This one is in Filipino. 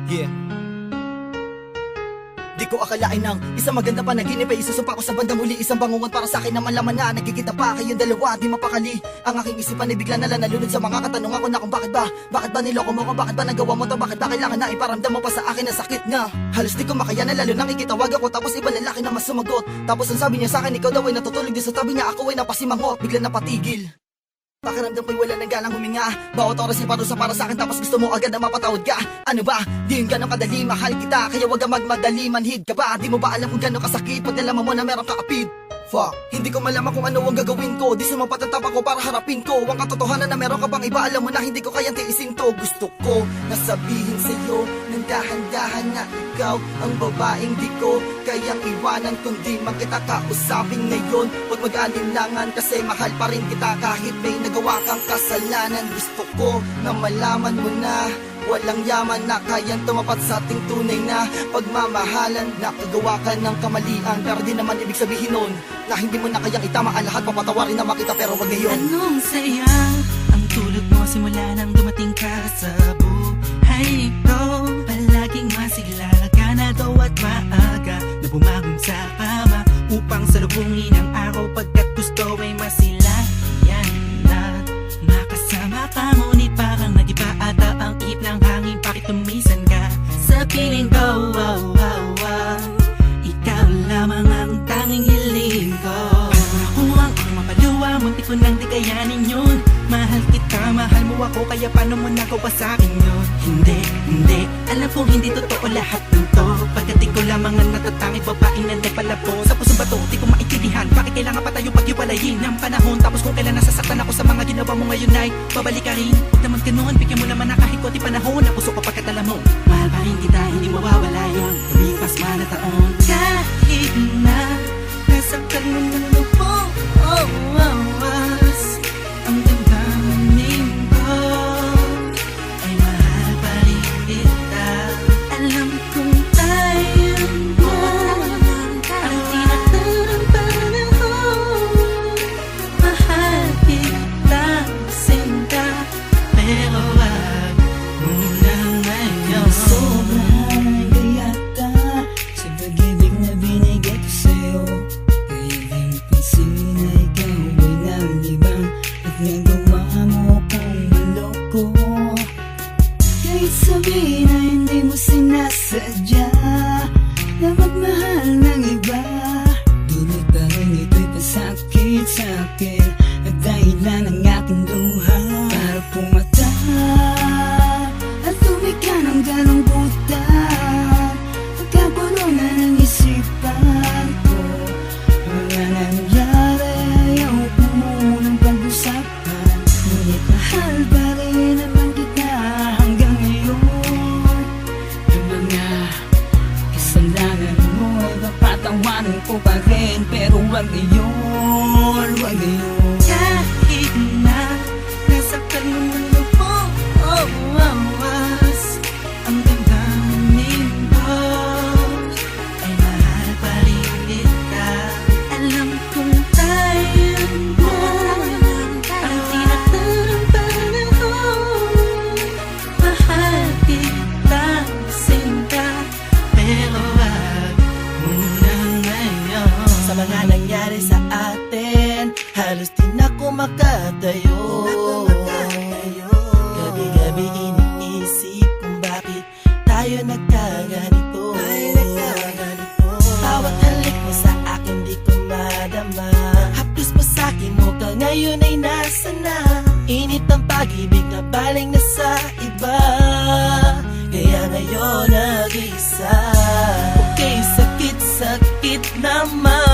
Yeah. Di ko akalain ng isang maganda panaginip ay isusumpa ko sa bandang huli. Isang bangungot para sa akin na malaman na nagkikita pa kayong dalawa, di mapakali. Ang aking isipan ay bigla na nalunod sa mga katanungan ko na kung bakit ba niloko mo ko, bakit ba nagawa mo to, bakit ba kailangan na iparamdam mo pa sa akin na sakit na halos di ko makaya na, lalo nang ikitawag ako tapos iba lalaki na mas sumagot. Tapos ang sabi niya sa akin, ikaw daw ay natutulog din sa tabi niya, ako ay napasimangot, bigla napatigil. Pakiramdam ko'y wala ng galang huminga. Bawat oras ay parusa para sa akin tapos gusto mo agad na mapatawad ka. Ano ba? Di yun ganong kadali, mahal kita, kaya wag kang magmadali, manhid ka ba? Di mo ba alam kung gano'ng kasakit pag nalaman mo na meron kakapid? Fuck, hindi ko malaman kung ano ang gagawin ko. Di sumapat ang tapak ko para harapin ko ang katotohanan na meron ka bang iba. Alam mo na hindi ko kayang tiisin to. Gusto ko nasabihin sa'yo ng dahan-dahan na ikaw ang babaeng di ko kayang iwanan kundi makita kausapin ngayon. Huwag mag-alinlangan kasi mahal pa rin kita kahit may nagawa kang kasalanan. Gusto ko na malaman mo na walang yaman na kayang tumapat sa ating tunay na pagmamahalan. Nakagawa ka ng kamalian pero di naman ibig sabihin nun na hindi mo na kayang itama ang lahat. Papatawarin na makita pero wag ngayon. Anong saya ang tulad mo simula nang dumating ka sa buhay ko. Palaging masigla ka na daw at maaga na bumangon sa kama upang salubungin ang araw pagkat gusto ay masilayan na makasama ka. Ngunit parang nagiba ata ang ihip ng hangin, bakit tumisan ka sa piling ko? Ikaw lamang ang tanging hiling ko. Pero ako ang mapaluwa, muntik ko nang di kayanin yun. Mahal kita, mahal mo ako, kaya paano mo nagawa sa akin yun? Hindi, alam kong hindi totoo lahat ng to. Pagkat ikaw lamang ang natatanging babaeng na nagpalabo. Sa pusong bato, di ko maintindihan bakit kailangan pa tayo pag-iwalayin ng panahon. Tapos kung kailan nasasaktan ako sa mga ginawa mo ngayon ay babalik ka rin. Huwag naman ganun, bigyan mo naman na kahit konti panahon. Ang puso ko pagkat alam mo, mahal pa rin kita, hindi mawawala yun. Lumipas man na taon, kahit na nasaktan mo ng lupo, ang damdamin ko ay mahal pa rin kita. Alam kong tayo na ang tinatarang panahon. Mahal kita, sinta, pero wag muna ngayon. Sobrang gayata sa pag-ibig na binigay ko sa'yo. Kaya di pansin na ikaw ay nalibang at nagawa mo kong maloko. Kahit sabihin na hindi mo sinasadya na magmahal ng iba, dulot pa rin ito'y pasakit sa akin at dahilan ng aking luha. Para pumata at tumika ng galunggutan, nagkagulo na ng isipan ko. Wala nangyari, ayaw ko munang pag-usapan. Ngunit mahal pa rin naman kita hanggang ngayon. Yung mga kasalanan mo ay papatawanin ko pa rin, pero wag ngayon, wag ngayon. Kahit na nasaktan mo ng lupo, ang damdamin ko ay mahal pa rin kita. Alam kong tayo na ang tinatarang panahon. Mahal kita, sinta, pero wag muna ngayon. Sa mga nangyari sa atin, halos di na ako makatayo. Gabi-gabi iniisip kung bakit tayo nagkaganito. Bawat halik mo sa akin di ko madama. Haplos mo sa akin mukha ngayon ay nasa na. Init ng pag-ibig na baling na sa iba, kaya ngayon nag-isa. Okay, sakit naman.